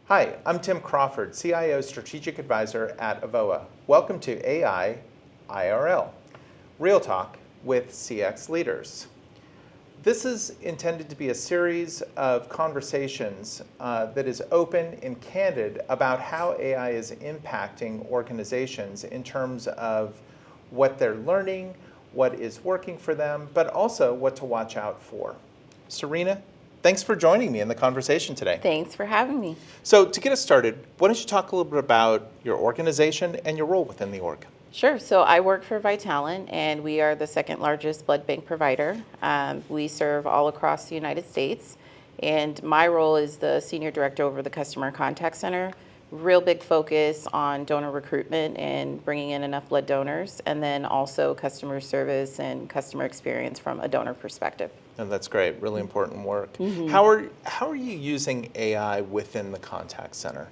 Hi, I'm Tim Crawford, CIO Strategic Advisor at AVOA. Welcome to AI IRL, Real Talk with CX Leaders. This is intended to be a series of conversations that is open and candid about how AI is impacting organizations in terms of what they're learning, what is working for them, but also what to watch out for. Sarina, thanks for joining me in the conversation today. Thanks for having me. So to get us started, why don't you talk a little bit about your organization and your role within the org? Sure. So I work for Vitalant, and we are the second largest blood bank provider. We serve all across the United States, and my role is the Senior Director over the Customer Contact Center. Real big focus on donor recruitment and bringing in enough blood donors, and then also customer service and customer experience from a donor perspective. And that's great, really important work. Mm-hmm. How are you using AI within the contact center?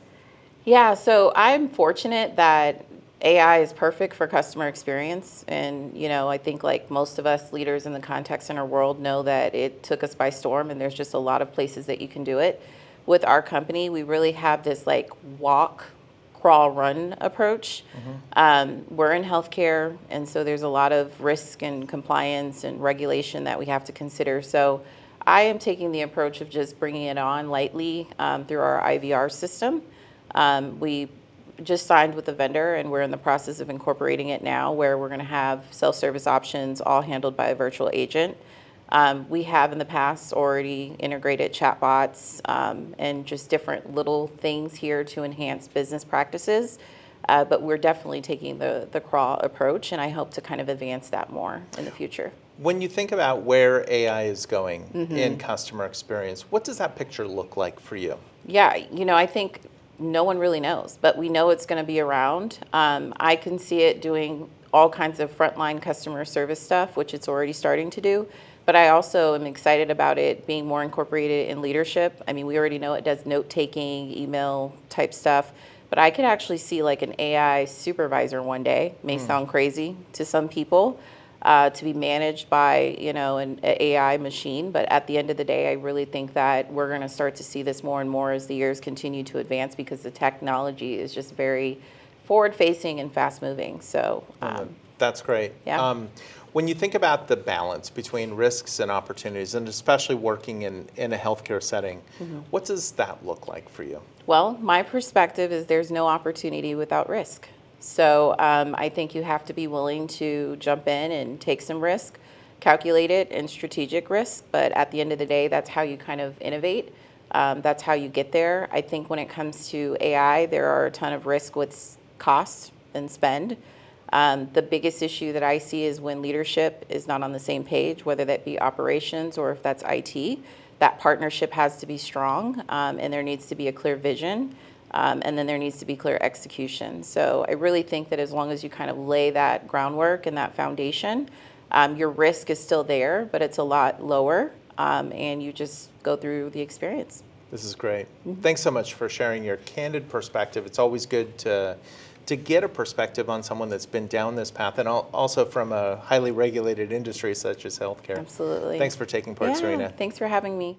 Yeah, so I'm fortunate that AI is perfect for customer experience. And, I think like most of us leaders in the contact center world know that it took us by storm, and there's just a lot of places that you can do it. With our company, we really have this like walk, crawl, run approach. Mm-hmm. We're in healthcare, and so there's a lot of risk and compliance and regulation that we have to consider. So I am taking the approach of just bringing it on lightly through our IVR system. We just signed with a vendor, and we're in the process of incorporating it now, where we're going to have self-service options all handled by a virtual agent. We have in the past already integrated chatbots and just different little things here to enhance business practices. But we're definitely taking the crawl approach, and I hope to kind of advance that more in the future. When you think about where AI is going Mm-hmm. in customer experience, what does that picture look like for you? Yeah, I think no one really knows, but we know it's going to be around. I can see it doing all kinds of frontline customer service stuff, which it's already starting to do. But I also am excited about it being more incorporated in leadership. I mean, we already know it does note-taking, email type stuff, but I could actually see like an AI supervisor one day. May sound crazy to some people, to be managed by, an AI machine. But at the end of the day, I really think that we're going to start to see this more and more as the years continue to advance, because the technology is just very forward-facing and fast-moving. So that's great. Yeah. When you think about the balance between risks and opportunities, and especially working in a healthcare setting, mm-hmm. what does that look like for you? Well, my perspective is there's no opportunity without risk. So I think you have to be willing to jump in and take some risk, calculated and strategic risk. But at the end of the day, that's how you kind of innovate. That's how you get there. I think when it comes to AI, there are a ton of risk with cost and spend. The biggest issue that I see is when leadership is not on the same page, whether that be operations or if that's IT. That partnership has to be strong, and there needs to be a clear vision, and then there needs to be clear execution. So I really think that as long as you kind of lay that groundwork and that foundation, your risk is still there, but it's a lot lower, and you just go through the experience. This is great. Mm-hmm. Thanks so much for sharing your candid perspective. It's always good to get a perspective on someone that's been down this path, and also from a highly regulated industry such as healthcare. Absolutely. Thanks for taking part, Sarina. Thanks for having me.